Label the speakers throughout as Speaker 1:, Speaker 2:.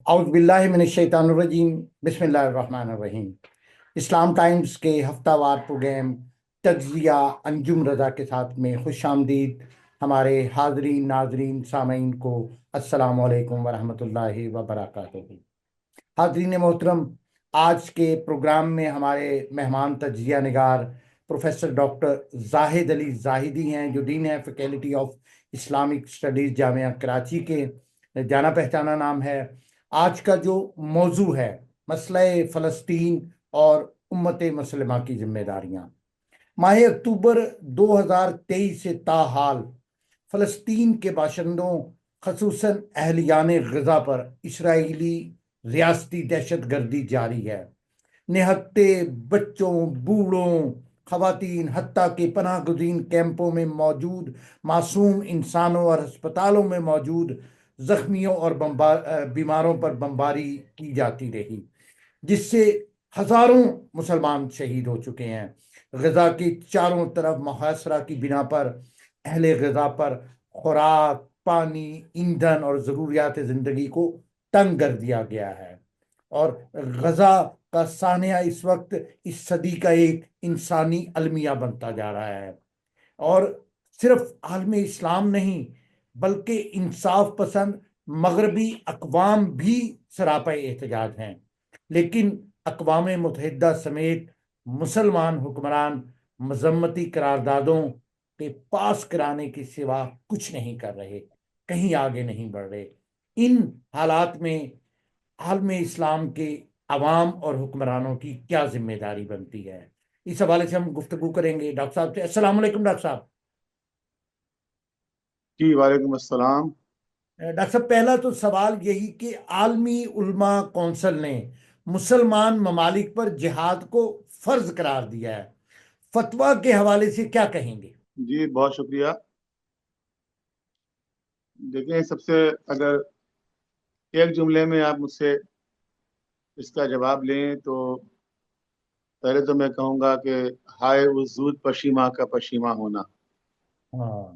Speaker 1: اعوذ باللہ من الشیطان الرجیم، بسم اللہ الرحمن الرحیم۔ اسلام ٹائمز کے ہفتہ وار پروگرام تجزیہ انجم رضا کے ساتھ میں خوش آمدید ہمارے حاضرین، ناظرین، سامعین کو السلام علیکم ورحمۃ اللہ وبرکاتہ۔ حاضرین محترم، آج کے پروگرام میں ہمارے مہمان تجزیہ نگار پروفیسر ڈاکٹر زاہد علی زاہدی ہیں، جو ڈین ہے فیکلٹی آف اسلامک اسٹڈیز جامعہ کراچی کے، جانا پہچانا نام ہے۔ آج کا جو موضوع ہے مسئلہ فلسطین اور امت مسلمہ کی ذمہ داریاں۔ ماہ اکتوبر 2023 سے تاحال فلسطین کے باشندوں خصوصاً اہلیان غزہ پر اسرائیلی ریاستی دہشت گردی جاری ہے۔ نہتے بچوں، بوڑھوں، خواتین، حتیٰ کہ پناہ گزین کیمپوں میں موجود معصوم انسانوں اور ہسپتالوں میں موجود زخمیوں اور بیماروں پر بمباری کی جاتی رہی، جس سے ہزاروں مسلمان شہید ہو چکے ہیں۔ غزہ کے چاروں طرف محاصرہ کی بنا پر اہل غزہ پر خوراک، پانی، ایندھن اور ضروریات زندگی کو تنگ کر دیا گیا ہے، اور غزہ کا سانحہ اس وقت اس صدی کا ایک انسانی المیہ بنتا جا رہا ہے۔ اور صرف عالم اسلام نہیں بلکہ انصاف پسند مغربی اقوام بھی سراپا احتجاج ہیں، لیکن اقوام متحدہ سمیت مسلمان حکمران مذمتی قراردادوں کے پاس کرانے کے سوا کچھ نہیں کر رہے، کہیں آگے نہیں بڑھ رہے۔ ان حالات میں عالم اسلام کے عوام اور حکمرانوں کی کیا ذمہ داری بنتی ہے، اس حوالے سے ہم گفتگو کریں گے ڈاکٹر صاحب سے۔ السلام علیکم ڈاکٹر صاحب۔
Speaker 2: جی وعلیکم السلام۔
Speaker 1: ڈاکٹر صاحب، پہلا تو سوال یہی کہ عالمی علماء کونسل نے مسلمان ممالک پر جہاد کو فرض قرار دیا ہے، فتویٰ کے حوالے سے کیا کہیں گے؟
Speaker 2: جی بہت شکریہ۔ دیکھیں، سب سے اگر ایک جملے میں آپ مجھ سے اس کا جواب لیں تو پہلے تو میں کہوں گا کہ ہائے اس زود پشیماں کا پشیماں ہونا،
Speaker 1: ہاں،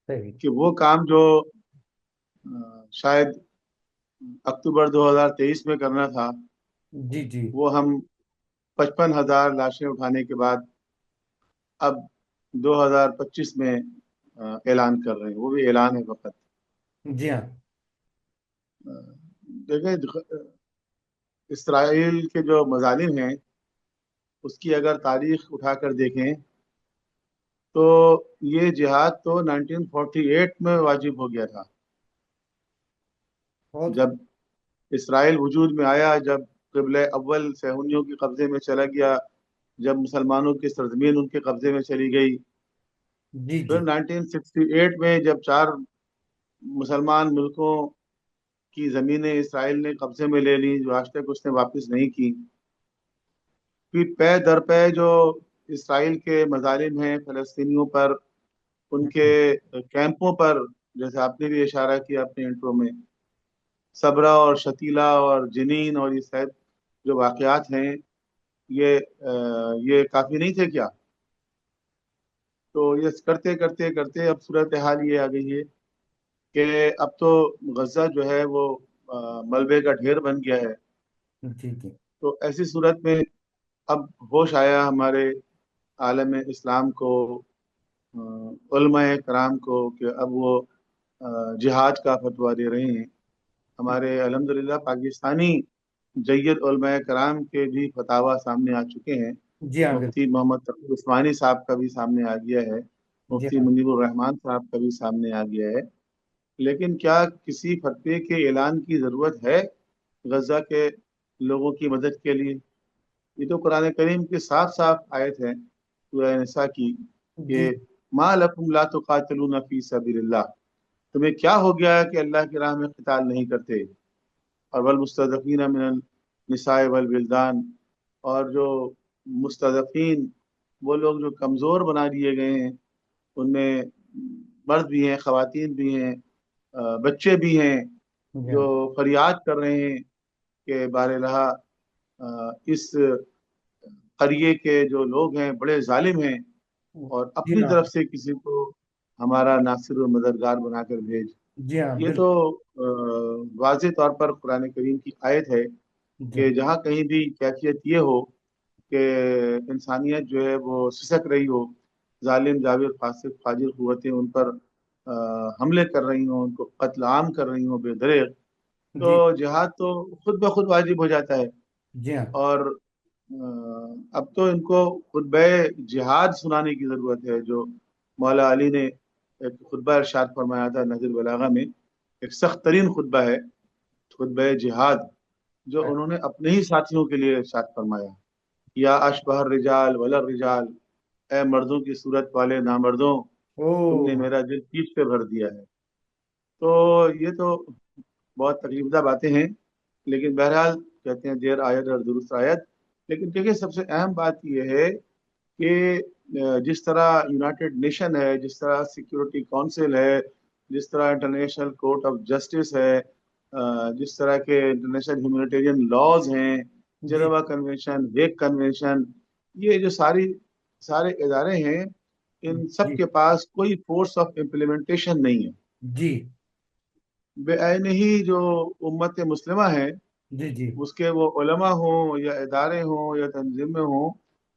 Speaker 1: صحیح۔
Speaker 2: کہ وہ کام جو شاید اکتوبر 2023 میں کرنا تھا،
Speaker 1: جی جی
Speaker 2: وہ ہم 55,000 لاشیں اٹھانے کے بعد اب 2025 میں اعلان کر رہے ہیں، وہ بھی اعلان ہے فقط۔
Speaker 1: جی ہاں۔
Speaker 2: دیکھیں، اسرائیل کے جو مظالم ہیں اس کی اگر تاریخ اٹھا کر دیکھیں تو یہ جہاد تو 1948 میں واجب ہو گیا تھا، جب اسرائیل وجود میں آیا، جب قبلہ اول صہیونیوں کے قبضے میں چلا گیا، جب مسلمانوں کی سرزمین ان کے قبضے میں چلی گئی،
Speaker 1: جی
Speaker 2: پھر
Speaker 1: جی
Speaker 2: 1968 میں جب 4 مسلمان ملکوں کی زمینیں اسرائیل نے قبضے میں لے لی جو آج تک اس نے واپس نہیں کی، پھر پے در پے جو اسرائیل کے مظالم ہیں فلسطینیوں پر، ان کے کیمپوں پر، جیسے آپ نے بھی اشارہ کیا اپنے انٹرو میں، صبرا اور شتیلا اور جنین اور یہ سب جو واقعات ہیں، یہ کافی نہیں تھے کیا؟ تو یہ کرتے کرتے کرتے اب صورتحال یہ آ گئی ہے کہ اب تو غزہ جو ہے وہ ملبے کا ڈھیر بن گیا ہے۔
Speaker 1: جی جی
Speaker 2: تو ایسی صورت میں اب ہوش آیا ہمارے عالم اسلام کو، علماء کرام کو، کہ اب وہ جہاد کا فتویٰ دے رہے ہیں۔ ہمارے الحمدللہ پاکستانی جید علماء کرام کے بھی فتاویٰ سامنے آ چکے ہیں۔
Speaker 1: جی ہاں، بالکل۔
Speaker 2: مفتی محمد تقی عثمانی صاحب کا بھی سامنے آ گیا ہے،
Speaker 1: جی
Speaker 2: مفتی
Speaker 1: ہاں۔
Speaker 2: منیب الرحمان صاحب کا بھی سامنے آ گیا ہے۔ لیکن کیا کسی فتوے کے اعلان کی ضرورت ہے غزہ کے لوگوں کی مدد کے لیے؟ یہ تو قرآن کریم کی صاف صاف آیت ہے سورہ نساء کی
Speaker 1: جی
Speaker 2: کہ ما لکم لا تقاتلون فی سبیل اللہ، تمہیں کیا ہو گیا ہے کہ اللہ کی راہ میں قتال نہیں کرتے؟ اور والمستضعفین من النساء والولدان، اور جو مستضعفین، وہ لوگ جو کمزور بنا دیے گئے ہیں، ان میں مرد بھی ہیں، خواتین بھی ہیں، بچے بھی ہیں،
Speaker 1: جی
Speaker 2: جو
Speaker 1: ہاں۔
Speaker 2: فریاد کر رہے ہیں کہ بار رہا اس قریے کے جو لوگ ہیں بڑے ظالم ہیں، اور
Speaker 1: جی
Speaker 2: اپنی
Speaker 1: ہاں۔
Speaker 2: طرف سے کسی کو ہمارا ناصر و مددگار بنا کر بھیج۔
Speaker 1: جی ہاں
Speaker 2: یہ تو
Speaker 1: بالکل.
Speaker 2: واضح طور پر قرآن کریم کی آیت ہے
Speaker 1: جی
Speaker 2: کہ جہاں کہیں بھی کیفیت یہ ہو کہ انسانیت جو ہے وہ سسک رہی ہو، ظالم جابر فاسق فاجر قوتیں ان پر حملے کر رہی ہوں، ان کو قتل عام کر رہی ہوں بے دریغ، تو
Speaker 1: جی
Speaker 2: جہاد تو خود بخود واجب ہو جاتا ہے.
Speaker 1: جی ہاں
Speaker 2: اور اب تو ان کو خطبہ جہاد سنانے کی ضرورت ہے، جو مولا علی نے ایک خطبہ ارشاد فرمایا تھا نہج البلاغہ میں. ایک سخت ترین خطبہ ہے خطبہ جہاد، جو انہوں نے اپنے ہی ساتھیوں کے لیے ارشاد فرمایا. یا اشبہ الرجال ولا الرجال، اے مردوں کی صورت والے نامردوں، تم نے
Speaker 1: او
Speaker 2: میرا دل پیٹ پہ بھر دیا ہے. تو یہ تو بہت تکلیف دہ باتیں ہیں، لیکن بہرحال کہتے ہیں دیر آیت اور درست آیت. لیکن دیکھیں سب سے اہم بات یہ ہے کہ جس طرح یونائٹڈ نیشن ہے، جس طرح سیکیورٹی کونسل ہے، جس طرح انٹرنیشنل کورٹ آف جسٹس ہے، جس طرح کے انٹرنیشنل ہیومینیٹیرین لاز ہیں،
Speaker 1: جی
Speaker 2: جنیوا کنونشن، ہیگ کنونشن، یہ جو سارے ادارے ہیں، ان سب
Speaker 1: جی
Speaker 2: کے پاس کوئی فورس آف امپلیمنٹیشن نہیں ہے.
Speaker 1: جی
Speaker 2: بے عین ہی جو امت مسلمہ ہے،
Speaker 1: جی جی
Speaker 2: اس کے وہ علماء ہوں یا ادارے ہوں یا تنظیمیں ہوں،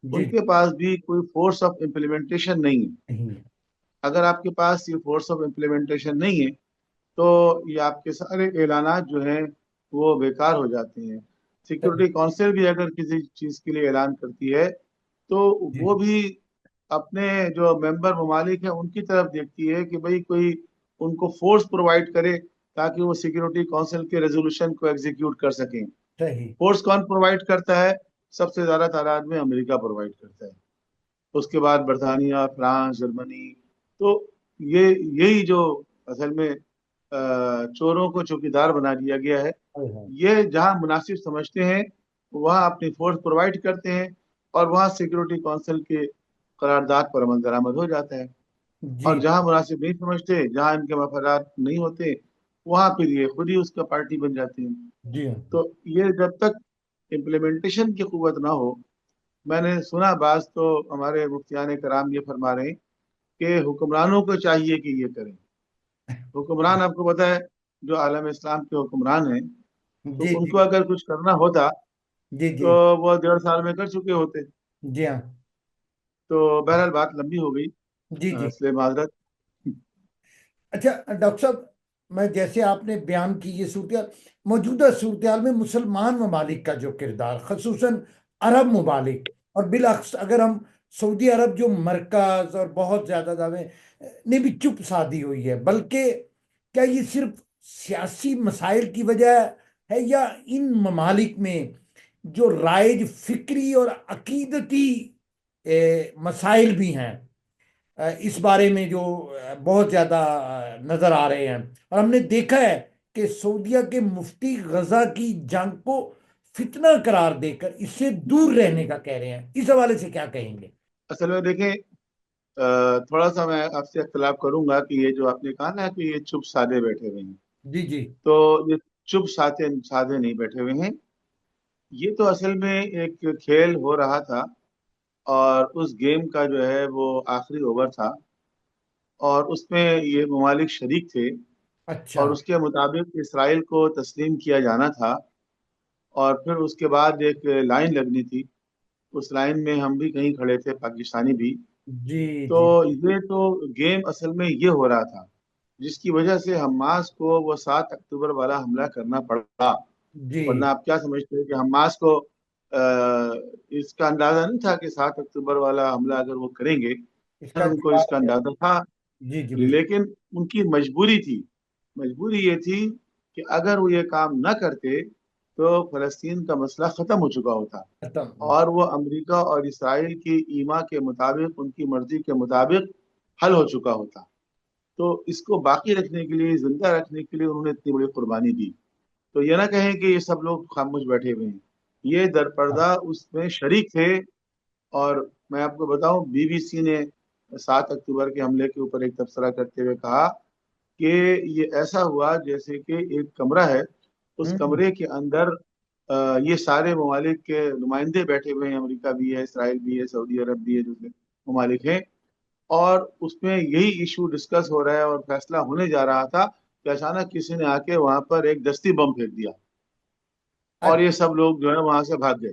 Speaker 1: جی
Speaker 2: ان کے پاس بھی کوئی فورس آف امپلیمنٹیشن نہیں ہے.
Speaker 1: نہیں ہے.
Speaker 2: اگر آپ کے پاس یہ فورس آف امپلیمنٹیشن نہیں ہے تو یہ آپ کے سارے اعلانات جو ہیں وہ بیکار ہو جاتے ہیں. سیکورٹی کونسل بھی اگر کسی چیز کے لیے اعلان کرتی ہے تو
Speaker 1: جی
Speaker 2: وہ بھی اپنے جو ممبر ممالک ہیں ان کی طرف دیکھتی ہے کہ بھئی کوئی ان کو فورس پرووائڈ کرے تاکہ وہ سیکورٹی کونسل کے ریزولوشن کو ایگزیکیوٹ کر سکیں.
Speaker 1: صحیح.
Speaker 2: فورس کون پرووائڈ کرتا ہے؟ سب سے زیادہ تعداد میں امریکہ پرووائڈ کرتا ہے، اس کے بعد برطانیہ، فرانس، جرمنی. تو یہی جو اصل میں چوروں کو چوکیدار بنا دیا گیا ہے.
Speaker 1: ہائے ہائے.
Speaker 2: یہ جہاں مناسب سمجھتے ہیں وہاں اپنی فورس پرووائڈ کرتے ہیں، اور وہاں سیکورٹی کونسل کے قرارداد پر عمل درآمد ہو جاتا ہے. اور
Speaker 1: جی
Speaker 2: جہاں مناسب نہیں سمجھتے، جہاں ان کے مفادات نہیں ہوتے، وہاں پھر یہ خود ہی اس کا پارٹی بن جاتے ہیں.
Speaker 1: جی ہاں
Speaker 2: تو یہ جب تک امپلیمنٹیشن کی قوت نہ ہو، میں نے سنا بعض تو ہمارے مفتیان کرام یہ فرما رہے ہیں کہ حکمرانوں کو چاہیے کہ یہ کریں. حکمران آپ کو پتا ہے جو عالم اسلام کے حکمران ہیں، تو
Speaker 1: جی
Speaker 2: ان
Speaker 1: جی
Speaker 2: کو اگر کچھ کرنا ہوتا
Speaker 1: جی
Speaker 2: تو
Speaker 1: جی
Speaker 2: وہ 1.5 سال میں کر چکے ہوتے.
Speaker 1: جی ہاں.
Speaker 2: تو بہرحال بات لمبی ہو گئی،
Speaker 1: جی جی.
Speaker 2: اس لیے معذرت.
Speaker 1: اچھا ڈاکٹر صاحب، میں جیسے آپ نے بیان کی یہ صورتحال، موجودہ صورتحال میں مسلمان ممالک کا جو کردار، خصوصاً عرب ممالک، اور بالعکس اگر ہم سعودی عرب جو مرکز اور بہت زیادہ دعوے نے بھی چپ سادھی ہوئی ہے، بلکہ کیا یہ صرف سیاسی مسائل کی وجہ ہے، یا ان ممالک میں جو رائج فکری اور عقیدتی مسائل بھی ہیں، اس بارے میں جو بہت زیادہ نظر آ رہے ہیں، اور ہم نے دیکھا ہے کہ سعودیہ کے مفتی غزہ کی جنگ کو فتنہ قرار دے کر اس سے دور رہنے کا کہہ رہے ہیں. اس حوالے سے کیا کہیں گے؟
Speaker 2: اصل میں دیکھیں، تھوڑا سا میں آپ سے اختلاف کروں گا کہ یہ جو آپ نے کہا نا کہ یہ چپ سادے بیٹھے ہوئے ہیں،
Speaker 1: جی جی
Speaker 2: تو یہ چپ سادے سادے نہیں بیٹھے ہوئے ہیں. یہ تو اصل میں ایک کھیل ہو رہا تھا، اور اس گیم کا جو ہے وہ آخری اوور تھا، اور اس میں یہ ممالک شریک تھے،
Speaker 1: اچھا.
Speaker 2: اور اس کے مطابق اسرائیل کو تسلیم کیا جانا تھا. اور پھر اس کے بعد ایک لائن لگنی تھی، اس لائن میں ہم بھی کہیں کھڑے تھے، پاکستانی بھی.
Speaker 1: جی
Speaker 2: تو
Speaker 1: جی
Speaker 2: یہ تو گیم اصل میں یہ ہو رہا تھا، جس کی وجہ سے حماس کو وہ 7 اکتوبر والا حملہ کرنا پڑا.
Speaker 1: جی.
Speaker 2: ورنہ آپ کیا سمجھتے ہیں کہ حماس کو اس کا اندازہ نہیں تھا کہ 7 اکتوبر والا حملہ اگر وہ کریں گے؟
Speaker 1: اس کا
Speaker 2: ان کو اس کا
Speaker 1: جواب ہے.
Speaker 2: اندازہ تھا،
Speaker 1: جی جی بالکل.
Speaker 2: لیکن ان کی مجبوری تھی. مجبوری یہ تھی کہ اگر وہ یہ کام نہ کرتے تو فلسطین کا مسئلہ ختم ہو چکا ہوتا،
Speaker 1: ختم.
Speaker 2: اور وہ امریکہ اور اسرائیل کی ایما کے مطابق، ان کی مرضی کے مطابق حل ہو چکا ہوتا. تو اس کو باقی رکھنے کے لیے، زندہ رکھنے کے لیے انہوں نے اتنی بڑی قربانی دی. تو یہ نہ کہیں کہ یہ سب لوگ خاموش بیٹھے ہوئے ہیں، یہ درپردہ اس میں شریک تھے. اور میں آپ کو بتاؤں، بی بی سی نے 7 اکتوبر کے حملے کے اوپر ایک تبصرہ کرتے ہوئے کہا کہ یہ ایسا ہوا جیسے کہ ایک کمرہ ہے، اس
Speaker 1: ہوں.
Speaker 2: کمرے کے اندر یہ سارے ممالک کے نمائندے بیٹھے ہوئے ہیں، امریکہ بھی ہے، اسرائیل بھی ہے، سعودی عرب بھی ہے، دوسرے ممالک ہیں. اور اس میں یہی ایشو ڈسکس ہو رہا ہے اور فیصلہ ہونے جا رہا تھا کہ اچانک کسی نے آ کے وہاں پر ایک دستی بم پھینک دیا اور یہ
Speaker 1: اچھا۔
Speaker 2: سب لوگ جو ہے وہاں سے بھاگ گئے۔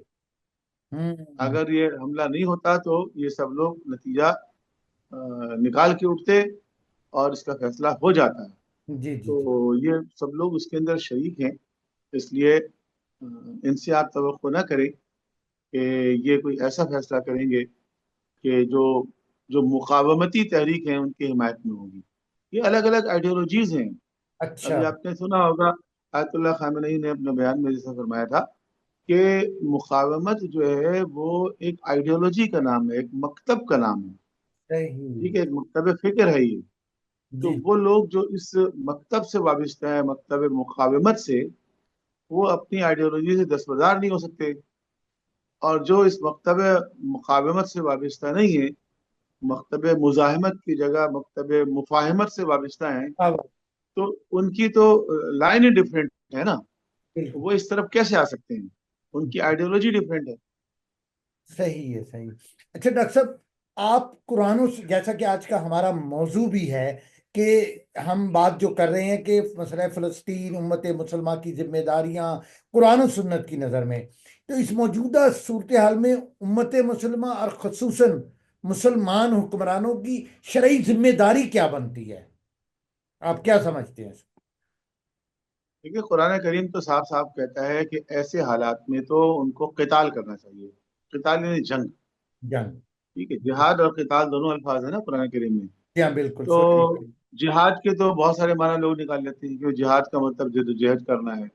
Speaker 1: ہوں۔
Speaker 2: اگر یہ حملہ نہیں ہوتا تو یہ سب لوگ نتیجہ نکال کے اٹھتے اور اس کا فیصلہ ہو جاتا ہے۔
Speaker 1: جی جی
Speaker 2: تو
Speaker 1: جی۔
Speaker 2: یہ سب لوگ اس کے اندر شریک ہیں، اس لیے ان سے آپ توقع نہ کریں کہ یہ کوئی ایسا فیصلہ کریں گے کہ جو مقاومتی تحریک ہیں ان کی حمایت میں ہوگی۔ یہ الگ الگ آئیڈیالوجیز ہیں۔
Speaker 1: اچھا۔
Speaker 2: ابھی آپ نے سنا ہوگا آیت اللہ خامنئی نے اپنے بیان میں جیسا فرمایا تھا کہ مقاومت جو ہے وہ ایک آئیڈیالوجی کا نام ہے، ایک مکتب کا نام ہے،
Speaker 1: صحیح۔
Speaker 2: ٹھیک ہے، ایک مکتب فکر ہے یہ۔ تو
Speaker 1: جی
Speaker 2: وہ لوگ جو اس مکتب سے وابستہ ہیں، مکتب مقاومت سے، وہ اپنی آئیڈیالوجی سے دستبردار نہیں ہو سکتے، اور جو اس مکتب مقاومت سے وابستہ نہیں ہے، مکتب مزاحمت کی جگہ مکتب مفاہمت سے وابستہ ہیں،
Speaker 1: اب
Speaker 2: تو ان کی تو لائن ہی ڈفرینٹ ہے نا،
Speaker 1: بالکل
Speaker 2: وہ اس طرف کیسے آ سکتے ہیں؟ ان کی آئیڈیالوجی ڈفرینٹ ہے۔
Speaker 1: صحیح ہے، صحیح۔ اچھا ڈاکٹر صاحب، آپ قرآن جیسا کہ آج کا ہمارا موضوع بھی ہے کہ ہم بات جو کر رہے ہیں کہ مسئلہ فلسطین، امت مسلمہ کی ذمہ داریاں قرآن و سنت کی نظر میں، تو اس موجودہ صورتحال میں امت مسلمہ اور خصوصاً مسلمان حکمرانوں کی شرعی ذمہ داری کیا بنتی ہے؟ آپ کیا سمجھتے ہیں؟
Speaker 2: دیکھیے قرآن کریم تو صاف صاف کہتا ہے کہ ایسے حالات میں تو ان کو قتال کرنا چاہیے، قتال یعنی جنگ،
Speaker 1: جنگ۔
Speaker 2: ٹھیک ہے، جہاد اور قتال دونوں الفاظ ہیں نا قرآن کریم میں۔
Speaker 1: جی ہاں، بالکل
Speaker 2: تو
Speaker 1: سوری۔
Speaker 2: جہاد کے تو بہت سارے معنی لوگ نکال لیتے ہیں کہ جہاد کا مطلب جدوجہد کرنا ہے،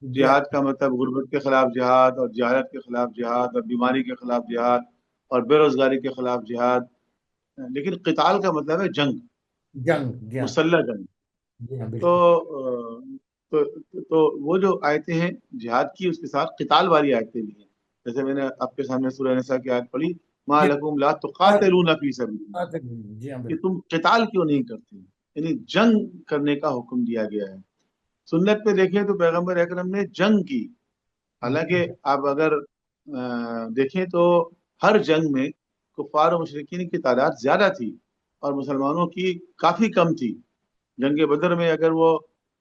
Speaker 1: جی ہاں۔
Speaker 2: جہاد کا مطلب غربت کے خلاف جہاد، اور جہالت کے خلاف جہاد، اور بیماری کے خلاف جہاد، اور بے روزگاری کے خلاف جہاد۔ لیکن قتال کا مطلب ہے جنگ،
Speaker 1: جنگ، جی ہاں۔
Speaker 2: مسلح جنگ۔
Speaker 1: جی ہاں
Speaker 2: تو
Speaker 1: بالکل۔
Speaker 2: تو وہ جو آیتیں ہیں جہاد کی، اس کے ساتھ قتال والی آیتیں بھی ہیں، جیسے میں نے آپ کے سامنے سورہ نساء کی آیت پڑھی، ما
Speaker 1: جی
Speaker 2: لکم لا تقاتلون فی سبیل اللہ،
Speaker 1: جی ہاں
Speaker 2: کہ
Speaker 1: بالکل۔
Speaker 2: تم قتال کیوں نہیں کرتے، یعنی جنگ کرنے کا حکم دیا گیا ہے۔ سنت میں دیکھیں تو پیغمبر اکرم نے جنگ کی،
Speaker 1: جی
Speaker 2: حالانکہ آپ اگر دیکھیں تو ہر جنگ میں کفار و مشرکین کی تعداد زیادہ تھی اور مسلمانوں کی کافی کم تھی۔ جنگ بدر میں اگر وہ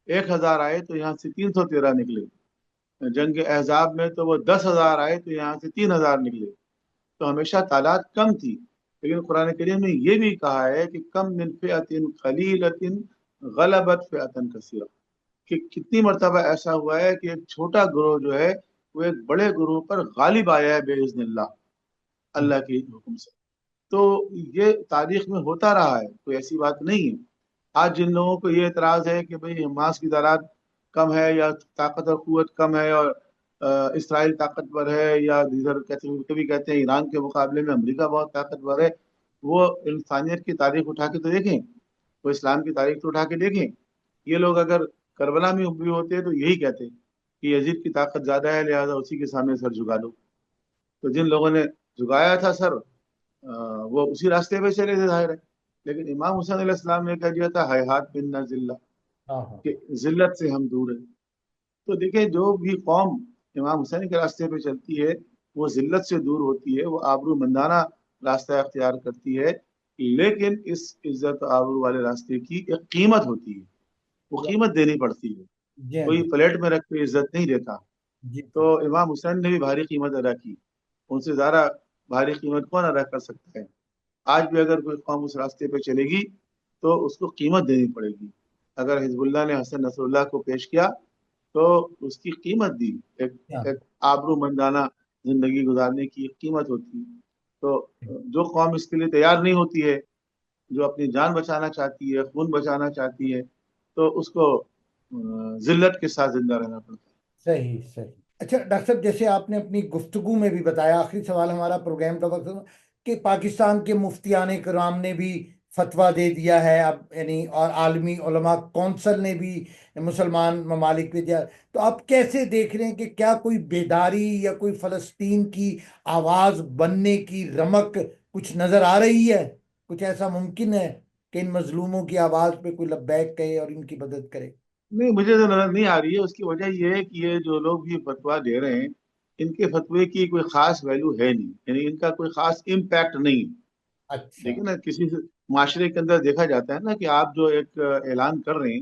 Speaker 2: 1,000 آئے تو یہاں سے 313 نکلے، جنگ احزاب میں تو وہ 10,000 آئے تو یہاں سے 3,000 نکلے، تو ہمیشہ تعداد کم تھی۔ لیکن قرآن کریم نے یہ بھی کہا ہے کہ کم من فئۃ قلیلۃ غلبت فئۃ کثیرہ، کہ کتنی مرتبہ ایسا ہوا ہے کہ ایک چھوٹا گروہ جو ہے وہ ایک بڑے گروہ پر غالب آیا ہے باذن اللہ، اللہ کے حکم سے۔ تو یہ تاریخ میں ہوتا رہا ہے، کوئی ایسی بات نہیں ہے۔ آج جن لوگوں کو یہ اعتراض ہے کہ بھئی حماس کی تعداد کم ہے یا طاقت اور قوت کم ہے، اور اسرائیل طاقتور ہے، یا ادھر کبھی کہتے ہیں ایران کے مقابلے میں امریکہ بہت طاقتور ہے، وہ انسانیت کی تاریخ اٹھا کے تو دیکھیں، وہ اسلام کی تاریخ تو اٹھا کے دیکھیں۔ یہ لوگ اگر کربلا میں بھی ہوتے تو یہی کہتے کہ یزید کی طاقت زیادہ ہے، لہذا اسی کے سامنے سر جھکا دو۔ تو جن لوگوں نے جھکایا تھا سر، وہ اسی راستے پہ چلے تھے ظاہر ہے۔ لیکن امام حسین علیہ السلام نے کہہ دیا تھا ہیہات منا ذلہ،
Speaker 1: ہاں ہاں۔
Speaker 2: کہ ذلت سے ہم دور ہیں۔ تو دیکھیں جو بھی قوم امام حسین کے راستے پہ چلتی ہے وہ ذلت سے دور ہوتی ہے، وہ آبرو مندانہ راستہ اختیار کرتی ہے، لیکن اس عزت و آبرو والے راستے کی ایک قیمت ہوتی ہے، وہ قیمت دینی پڑتی ہے،
Speaker 1: جی ہاں جی
Speaker 2: کوئی پلیٹ میں رکھ کے عزت نہیں دیتا۔
Speaker 1: جی
Speaker 2: تو امام حسین نے بھی بھاری قیمت ادا کی، ان سے زیادہ بھاری قیمت کون ادا کر سکتا ہے؟ آج بھی اگر کوئی قوم اس راستے پہ چلے گی تو اس کو قیمت دینی پڑے گی۔ اگر حزب اللہ نے حسن نصر اللہ کو پیش کیا تو اس کی قیمت دی، ایک
Speaker 1: ہاں
Speaker 2: ایک آبرو مندانہ زندگی گزارنے کی ایک قیمت ہوتی ہے۔ تو جو قوم اس کے لیے تیار نہیں ہوتی ہے، جو اپنی جان بچانا چاہتی ہے، خون بچانا چاہتی ہے، تو اس کو ذلت کے ساتھ زندہ رہنا پڑتا ہے۔
Speaker 1: صحیح صحیح۔ اچھا ڈاکٹر صاحب، جیسے آپ نے اپنی گفتگو میں بھی بتایا، آخری سوال ہمارا پروگرام کا وقت ہوا، کہ پاکستان کے مفتیان کرام نے بھی فتویٰ دے دیا ہے اب، یعنی اور عالمی علماء کونسل نے بھی مسلمان ممالک پہ دیا، تو آپ کیسے دیکھ رہے ہیں کہ کیا کوئی بیداری یا کوئی فلسطین کی آواز بننے کی رمق کچھ نظر آ رہی ہے؟ کچھ ایسا ممکن ہے کہ ان مظلوموں کی آواز پہ کوئی لبیک کہے اور ان کی مدد کرے؟
Speaker 2: نہیں، مجھے تو نظر نہیں آ رہی ہے۔ اس کی وجہ یہ ہے کہ یہ جو لوگ بھی فتویٰ دے رہے ہیں، ان کے فتوے کی کوئی خاص ویلو ہے نہیں، یعنی ان کا کوئی خاص امپیکٹ نہیں ہے۔
Speaker 1: اچھا۔
Speaker 2: دیکھیں نا، کسی معاشرے کے اندر دیکھا جاتا ہے نا کہ آپ جو ایک اعلان کر رہے ہیں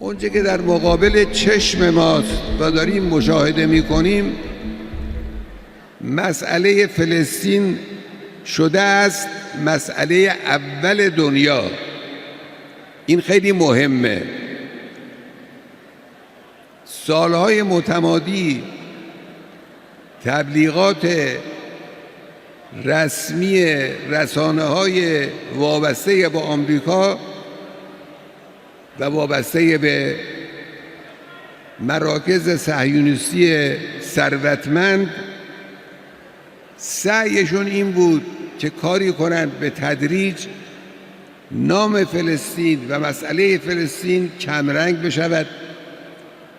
Speaker 3: اونچه که در مقابل چشم ماست و داریم مشاهده می‌کنیم مسئله فلسطین شده است مسئله اول دنیا. این خیلی مهمه. سالهای متمادی تبلیغات رسمی رسانه‌های وابسته به آمریکا و وابسته به مراکز صهیونیستی ثروتمند سعیشون این بود که کاری کنند به تدریج نام فلسطین و مسئله فلسطین کمرنگ بشود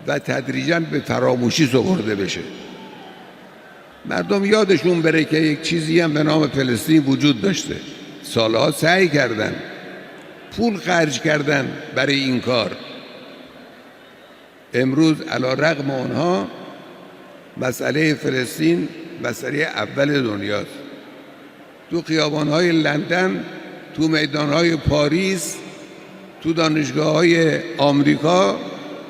Speaker 3: و تدریجاً به فراموشی سپرده بشه. مردم یادشون بره که یک چیزی هم به نام فلسطین وجود داشته. سالها سعی کردن، پول خرج کردن برای این کار. امروز علیرغم اونها مسئله فلسطین مسئله اول دنیاست. تو خیابان‌های لندن، تو میدان‌های پاریس، تو دانشگاه‌های آمریکا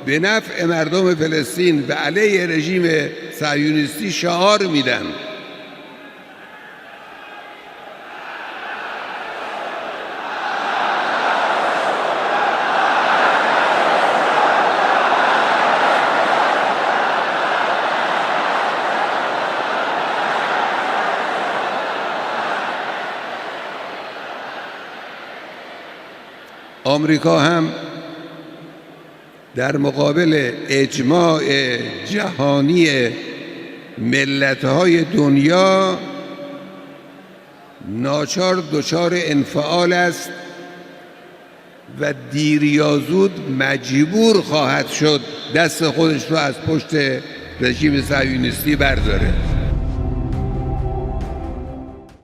Speaker 3: به نفع مردم فلسطین و علیه رژیم صهیونیستی شعار میدن. آمریکا هم در مقابل اجماع جهانی ملت‌های دنیا ناچار دچار انفعال است و دیر یا زود مجبور خواهد شد دست خودش رو از پشت رژیم صهیونیستی برداره.